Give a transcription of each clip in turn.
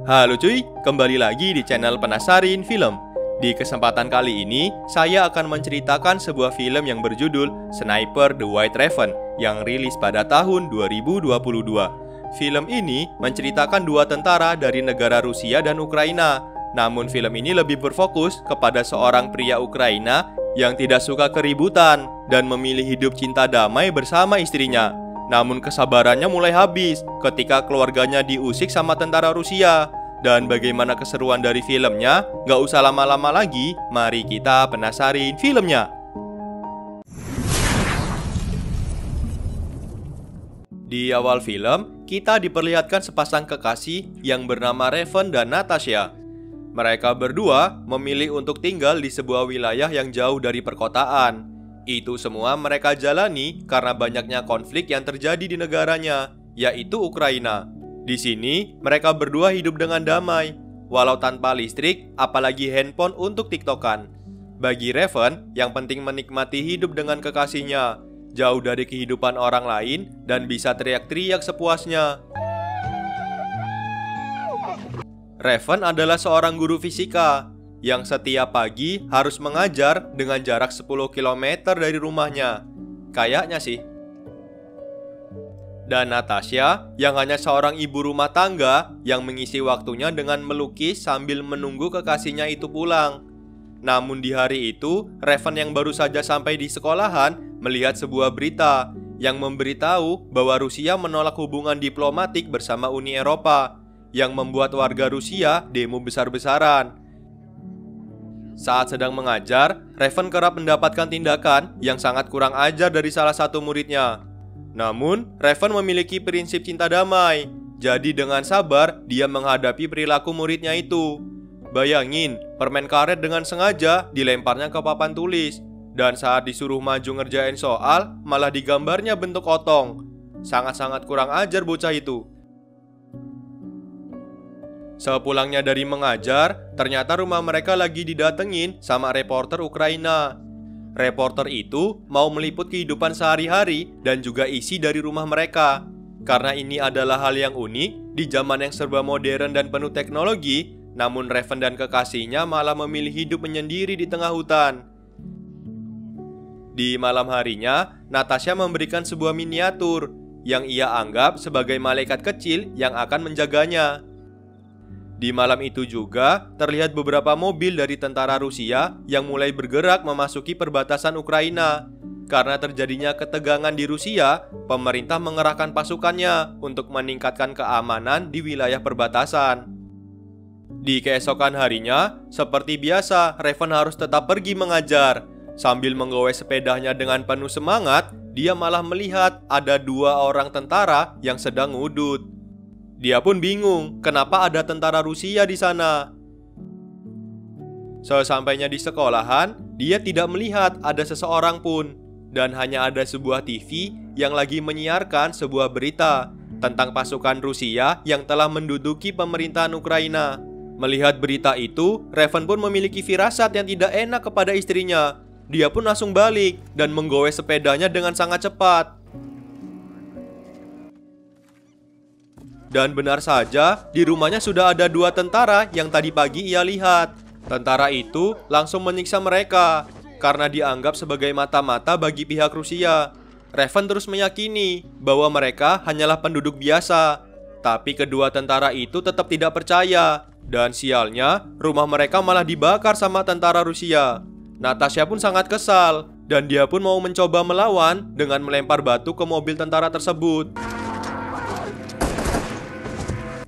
Halo cuy, kembali lagi di channel Penasarin Film. Di kesempatan kali ini, saya akan menceritakan sebuah film yang berjudul Sniper: The White Raven yang rilis pada tahun 2022. Film ini menceritakan dua tentara dari negara Rusia dan Ukraina. Namun film ini lebih berfokus kepada seorang pria Ukraina yang tidak suka keributan dan memilih hidup cinta damai bersama istrinya. Namun kesabarannya mulai habis ketika keluarganya diusik sama tentara Rusia. Dan bagaimana keseruan dari filmnya? Gak usah lama-lama lagi, mari kita penasarin filmnya. Di awal film, kita diperlihatkan sepasang kekasih yang bernama Raven dan Natasha. Mereka berdua memilih untuk tinggal di sebuah wilayah yang jauh dari perkotaan. Itu semua mereka jalani karena banyaknya konflik yang terjadi di negaranya, yaitu Ukraina. Di sini, mereka berdua hidup dengan damai, walau tanpa listrik, apalagi handphone untuk tiktokan. Bagi Raven, yang penting menikmati hidup dengan kekasihnya, jauh dari kehidupan orang lain, dan bisa teriak-teriak sepuasnya. Raven adalah seorang guru fisika, yang setiap pagi harus mengajar dengan jarak 10 km dari rumahnya. Kayaknya sih. Dan Natasha yang hanya seorang ibu rumah tangga yang mengisi waktunya dengan melukis sambil menunggu kekasihnya itu pulang. Namun di hari itu, Raven yang baru saja sampai di sekolahan melihat sebuah berita yang memberitahu bahwa Rusia menolak hubungan diplomatik bersama Uni Eropa, yang membuat warga Rusia demo besar-besaran. Saat sedang mengajar, Raven kerap mendapatkan tindakan yang sangat kurang ajar dari salah satu muridnya. Namun, Raven memiliki prinsip cinta damai. Jadi dengan sabar, dia menghadapi perilaku muridnya itu. Bayangin, permen karet dengan sengaja dilemparnya ke papan tulis. Dan saat disuruh maju ngerjain soal, malah digambarnya bentuk otong. Sangat-sangat kurang ajar bocah itu. Sepulangnya dari mengajar, ternyata rumah mereka lagi didatengin sama reporter Ukraina. Reporter itu mau meliput kehidupan sehari-hari dan juga isi dari rumah mereka. Karena ini adalah hal yang unik di zaman yang serba modern dan penuh teknologi, namun Raven dan kekasihnya malah memilih hidup menyendiri di tengah hutan. Di malam harinya, Natasha memberikan sebuah miniatur yang ia anggap sebagai malaikat kecil yang akan menjaganya. Di malam itu juga terlihat beberapa mobil dari tentara Rusia yang mulai bergerak memasuki perbatasan Ukraina. Karena terjadinya ketegangan di Rusia, pemerintah mengerahkan pasukannya untuk meningkatkan keamanan di wilayah perbatasan. Di keesokan harinya, seperti biasa, Raven harus tetap pergi mengajar. Sambil menggowes sepedanya dengan penuh semangat, dia malah melihat ada dua orang tentara yang sedang ngudut. Dia pun bingung, kenapa ada tentara Rusia di sana. Sesampainya di sekolahan, dia tidak melihat ada seseorang pun, dan hanya ada sebuah TV yang lagi menyiarkan sebuah berita tentang pasukan Rusia yang telah menduduki pemerintahan Ukraina. Melihat berita itu, Raven pun memiliki firasat yang tidak enak kepada istrinya. Dia pun langsung balik dan menggowes sepedanya dengan sangat cepat. Dan benar saja, di rumahnya sudah ada dua tentara yang tadi pagi ia lihat. Tentara itu langsung menyiksa mereka karena dianggap sebagai mata-mata bagi pihak Rusia. Raven terus meyakini bahwa mereka hanyalah penduduk biasa. Tapi kedua tentara itu tetap tidak percaya. Dan sialnya, rumah mereka malah dibakar sama tentara Rusia. Natasha pun sangat kesal, dan dia pun mau mencoba melawan dengan melempar batu ke mobil tentara tersebut.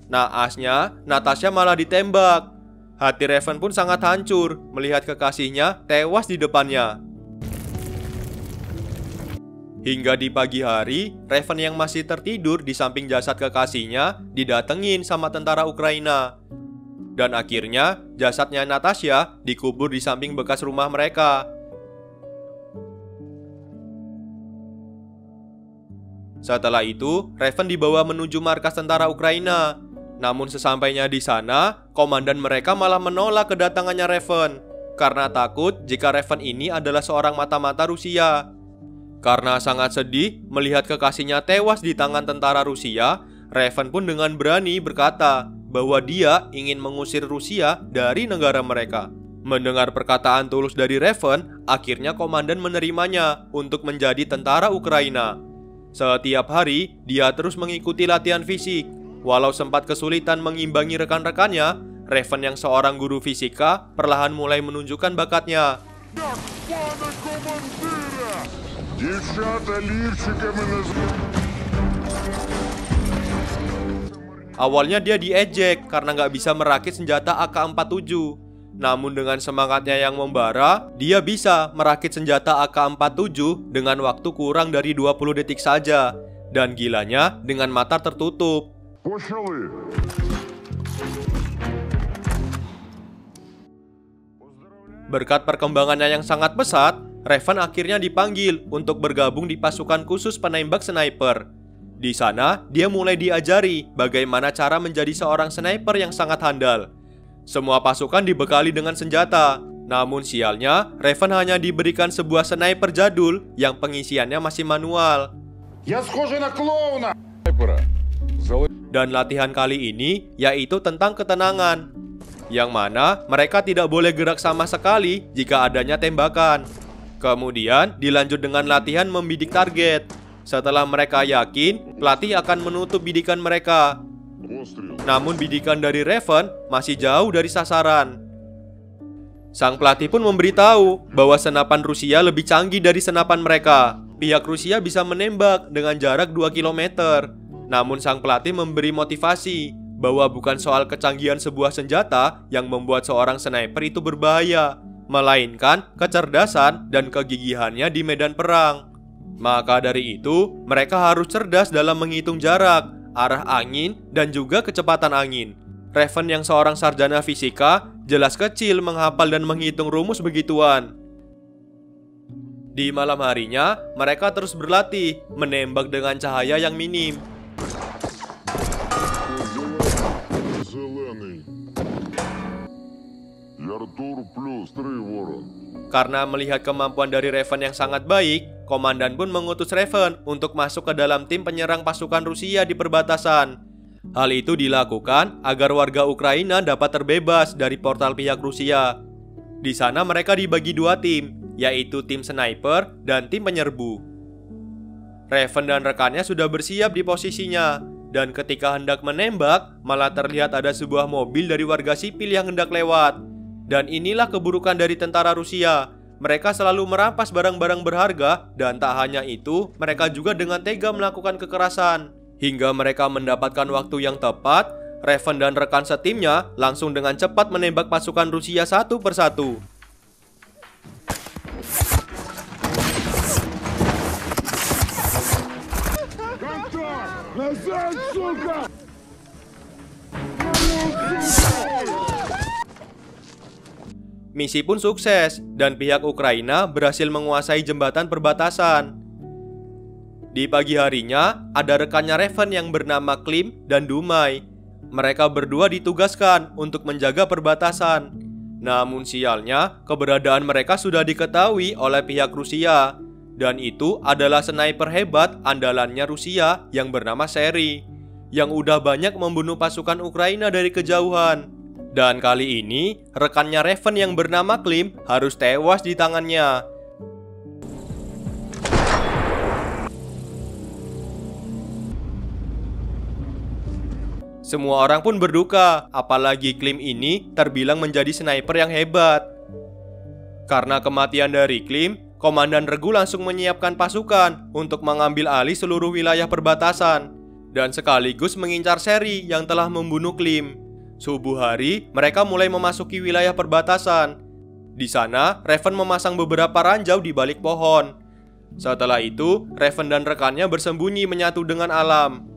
Naasnya, Natasha malah ditembak. Hati Raven pun sangat hancur melihat kekasihnya tewas di depannya. Hingga di pagi hari, Raven yang masih tertidur di samping jasad kekasihnya didatengin sama tentara Ukraina. Dan akhirnya, jasadnya Natasha dikubur di samping bekas rumah mereka. Setelah itu, Raven dibawa menuju markas tentara Ukraina. Namun sesampainya di sana, komandan mereka malah menolak kedatangannya Raven karena takut jika Raven ini adalah seorang mata-mata Rusia. Karena sangat sedih melihat kekasihnya tewas di tangan tentara Rusia, Raven pun dengan berani berkata bahwa dia ingin mengusir Rusia dari negara mereka. Mendengar perkataan tulus dari Raven, akhirnya komandan menerimanya untuk menjadi tentara Ukraina. Setiap hari, dia terus mengikuti latihan fisik. Walau sempat kesulitan mengimbangi rekan-rekannya, Raven yang seorang guru fisika perlahan mulai menunjukkan bakatnya. Awalnya dia diejek karena nggak bisa merakit senjata AK-47. Namun dengan semangatnya yang membara, dia bisa merakit senjata AK-47 dengan waktu kurang dari 20 detik saja. Dan gilanya dengan mata tertutup. Berkat perkembangannya yang sangat pesat, Raven akhirnya dipanggil untuk bergabung di pasukan khusus penembak sniper. Di sana, dia mulai diajari bagaimana cara menjadi seorang sniper yang sangat handal. Semua pasukan dibekali dengan senjata. Namun sialnya, Raven hanya diberikan sebuah sniper jadul yang pengisiannya masih manual. Dan latihan kali ini yaitu tentang ketenangan, yang mana mereka tidak boleh gerak sama sekali jika adanya tembakan. Kemudian dilanjut dengan latihan membidik target. Setelah mereka yakin, pelatih akan menutup bidikan mereka. Namun bidikan dari Raven masih jauh dari sasaran. Sang pelatih pun memberitahu bahwa senapan Rusia lebih canggih dari senapan mereka. Pihak Rusia bisa menembak dengan jarak 2 km. Namun sang pelatih memberi motivasi bahwa bukan soal kecanggihan sebuah senjata yang membuat seorang sniper itu berbahaya, melainkan kecerdasan dan kegigihannya di medan perang. Maka dari itu, mereka harus cerdas dalam menghitung jarak, arah angin, dan juga kecepatan angin. Raven yang seorang sarjana fisika jelas kecil menghafal dan menghitung rumus begituan. Di malam harinya, mereka terus berlatih menembak dengan cahaya yang minim. Karena melihat kemampuan dari Raven yang sangat baik, komandan pun mengutus Raven untuk masuk ke dalam tim penyerang pasukan Rusia di perbatasan. Hal itu dilakukan agar warga Ukraina dapat terbebas dari portal pihak Rusia. Di sana mereka dibagi dua tim, yaitu tim sniper dan tim penyerbu. Raven dan rekannya sudah bersiap di posisinya, dan ketika hendak menembak, malah terlihat ada sebuah mobil dari warga sipil yang hendak lewat. Dan inilah keburukan dari tentara Rusia. Mereka selalu merampas barang-barang berharga, dan tak hanya itu, mereka juga dengan tega melakukan kekerasan. Hingga mereka mendapatkan waktu yang tepat, Raven dan rekan setimnya langsung dengan cepat menembak pasukan Rusia satu persatu. Misi pun sukses, dan pihak Ukraina berhasil menguasai jembatan perbatasan. Di pagi harinya, ada rekannya Raven yang bernama Klim dan Dumai. Mereka berdua ditugaskan untuk menjaga perbatasan. Namun sialnya, keberadaan mereka sudah diketahui oleh pihak Rusia. Dan itu adalah sniper hebat andalannya Rusia yang bernama Seri, yang udah banyak membunuh pasukan Ukraina dari kejauhan. Dan kali ini, rekannya Raven yang bernama Klim harus tewas di tangannya. Semua orang pun berduka, apalagi Klim ini terbilang menjadi sniper yang hebat. Karena kematian dari Klim, Komandan Regu langsung menyiapkan pasukan untuk mengambil alih seluruh wilayah perbatasan dan sekaligus mengincar Seri yang telah membunuh Klim. Subuh hari, mereka mulai memasuki wilayah perbatasan. Di sana, Raven memasang beberapa ranjau di balik pohon. Setelah itu, Raven dan rekannya bersembunyi menyatu dengan alam.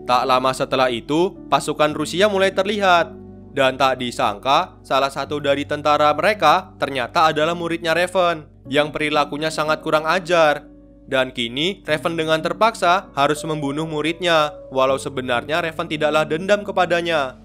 Tak lama setelah itu, pasukan Rusia mulai terlihat. Dan tak disangka, salah satu dari tentara mereka ternyata adalah muridnya Raven, yang perilakunya sangat kurang ajar. Dan kini, Raven dengan terpaksa harus membunuh muridnya, walau sebenarnya Raven tidaklah dendam kepadanya.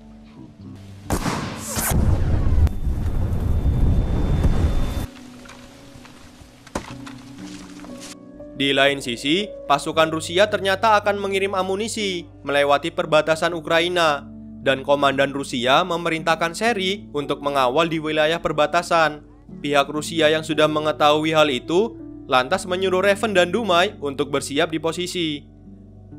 Di lain sisi, pasukan Rusia ternyata akan mengirim amunisi melewati perbatasan Ukraina. dan komandan Rusia memerintahkan seri untuk mengawal di wilayah perbatasan. Pihak Rusia yang sudah mengetahui hal itu lantas menyuruh Raven dan Dumai untuk bersiap di posisi.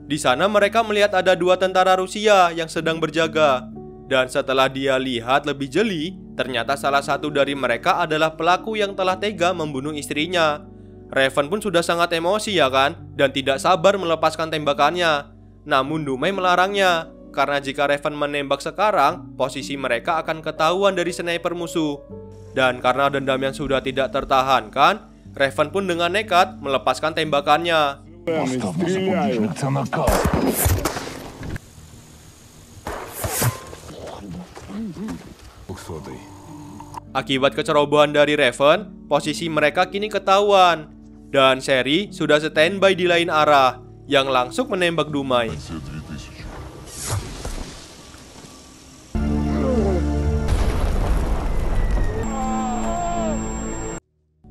Di sana mereka melihat ada 2 tentara Rusia yang sedang berjaga. Dan setelah dia lihat lebih jeli, ternyata salah satu dari mereka adalah pelaku yang telah tega membunuh istrinya. Raven pun sudah sangat emosi ya kan, dan tidak sabar melepaskan tembakannya. Namun Dumai melarangnya, karena jika Raven menembak sekarang, posisi mereka akan ketahuan dari sniper musuh. Dan karena dendam yang sudah tidak tertahankan, Raven pun dengan nekat melepaskan tembakannya. Akibat kecerobohan dari Raven, posisi mereka kini ketahuan. Dan seri sudah standby di lain arah, yang langsung menembak Dumai.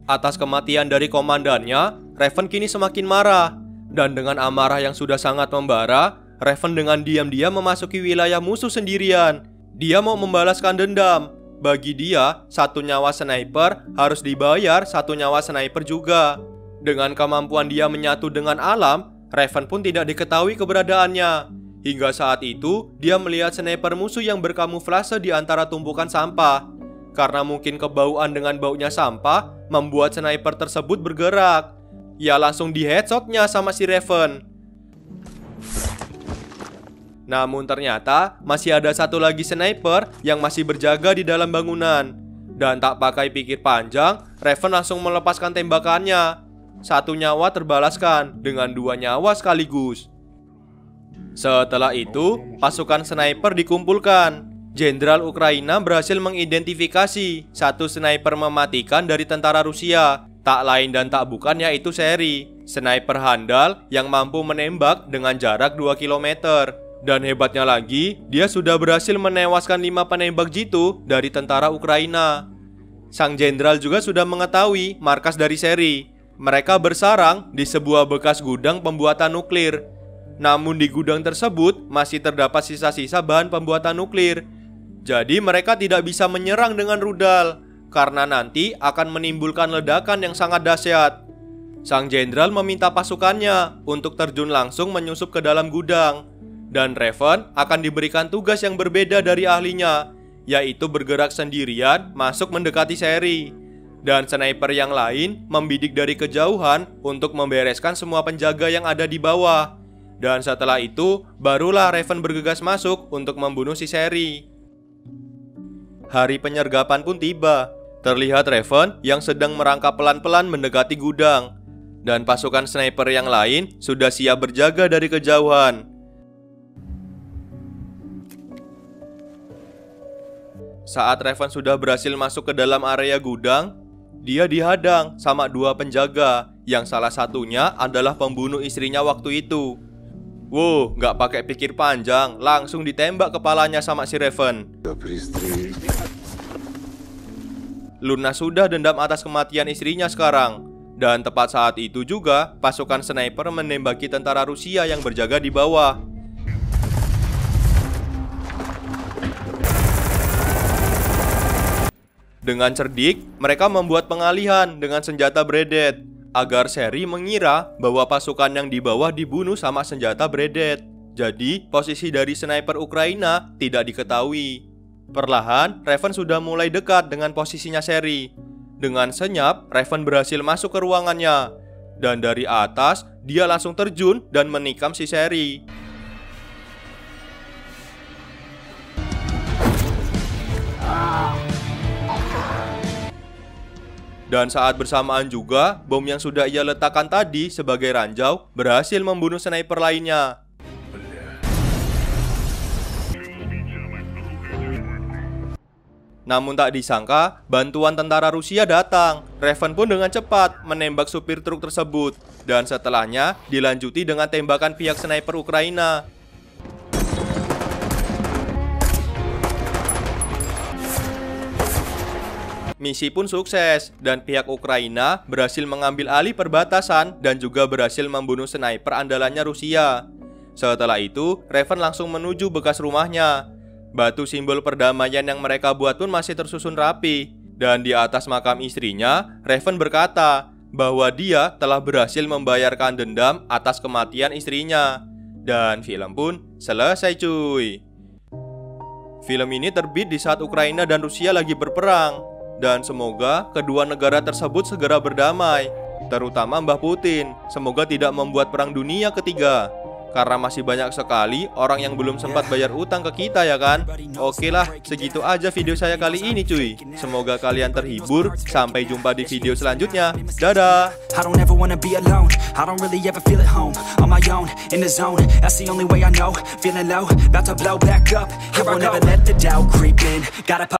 Atas kematian dari komandannya, Raven kini semakin marah. Dan dengan amarah yang sudah sangat membara, Raven dengan diam-diam memasuki wilayah musuh sendirian. Dia mau membalaskan dendam. Bagi dia, 1 nyawa sniper harus dibayar 1 nyawa sniper juga. Dengan kemampuan dia menyatu dengan alam, Raven pun tidak diketahui keberadaannya. Hingga saat itu, dia melihat sniper musuh yang berkamuflase di antara tumpukan sampah. Karena mungkin kebauan dengan baunya sampah, membuat sniper tersebut bergerak. Ia langsung di headshotnya sama si Raven. Namun ternyata masih ada 1 lagi sniper yang masih berjaga di dalam bangunan. Dan tak pakai pikir panjang, Raven langsung melepaskan tembakannya. 1 nyawa terbalaskan dengan 2 nyawa sekaligus. Setelah itu, pasukan sniper dikumpulkan. Jenderal Ukraina berhasil mengidentifikasi 1 sniper mematikan dari tentara Rusia. Tak lain dan tak bukan yaitu seri, sniper handal yang mampu menembak dengan jarak 2 km. Dan hebatnya lagi, dia sudah berhasil menewaskan 5 penembak jitu dari tentara Ukraina. Sang jenderal juga sudah mengetahui markas dari seri. Mereka bersarang di sebuah bekas gudang pembuatan nuklir. Namun di gudang tersebut masih terdapat sisa-sisa bahan pembuatan nuklir. Jadi mereka tidak bisa menyerang dengan rudal, karena nanti akan menimbulkan ledakan yang sangat dahsyat. Sang jenderal meminta pasukannya untuk terjun langsung menyusup ke dalam gudang. Dan Raven akan diberikan tugas yang berbeda dari ahlinya, yaitu bergerak sendirian masuk mendekati seri. Dan sniper yang lain membidik dari kejauhan untuk membereskan semua penjaga yang ada di bawah. Dan setelah itu, barulah Raven bergegas masuk untuk membunuh si seri. Hari penyergapan pun tiba. Terlihat Raven yang sedang merangkap pelan-pelan mendekati gudang. Dan pasukan sniper yang lain sudah siap berjaga dari kejauhan. Saat Raven sudah berhasil masuk ke dalam area gudang, dia dihadang sama 2 penjaga, yang salah satunya adalah pembunuh istrinya waktu itu. Wow, gak pakai pikir panjang, langsung ditembak kepalanya sama si Raven. Lunas sudah dendam atas kematian istrinya sekarang. Dan tepat saat itu juga, pasukan sniper menembaki tentara Rusia yang berjaga di bawah. Dengan cerdik, mereka membuat pengalihan dengan senjata bredet, agar seri mengira bahwa pasukan yang di bawah dibunuh sama senjata bredet. Jadi, posisi dari sniper Ukraina tidak diketahui. Perlahan, Raven sudah mulai dekat dengan posisinya seri. Dengan senyap, Raven berhasil masuk ke ruangannya. Dan dari atas, dia langsung terjun dan menikam si seri. Dan saat bersamaan juga, bom yang sudah ia letakkan tadi sebagai ranjau berhasil membunuh sniper lainnya. Namun tak disangka, bantuan tentara Rusia datang. Raven pun dengan cepat menembak supir truk tersebut. Dan setelahnya dilanjuti dengan tembakan pihak sniper Ukraina. Misi pun sukses, dan pihak Ukraina berhasil mengambil alih perbatasan dan juga berhasil membunuh sniper andalannya Rusia. Setelah itu, Raven langsung menuju bekas rumahnya. Batu simbol perdamaian yang mereka buat pun masih tersusun rapi. Dan di atas makam istrinya, Raven berkata bahwa dia telah berhasil membayarkan dendam atas kematian istrinya. Dan film pun selesai cuy. Film ini terbit di saat Ukraina dan Rusia lagi berperang. Dan semoga kedua negara tersebut segera berdamai. Terutama Mbah Putin, semoga tidak membuat perang dunia ketiga. Karena masih banyak sekali orang yang belum sempat bayar utang ke kita ya kan. Oke lah, segitu aja video saya kali ini cuy. Semoga kalian terhibur. Sampai jumpa di video selanjutnya. Dadah. I don't ever wanna be alone. I don't really ever feel at home. On my own, in the zone. That's the only way I know. Feeling low, about to blow back up. I won't ever let the doubt creep in. Gotta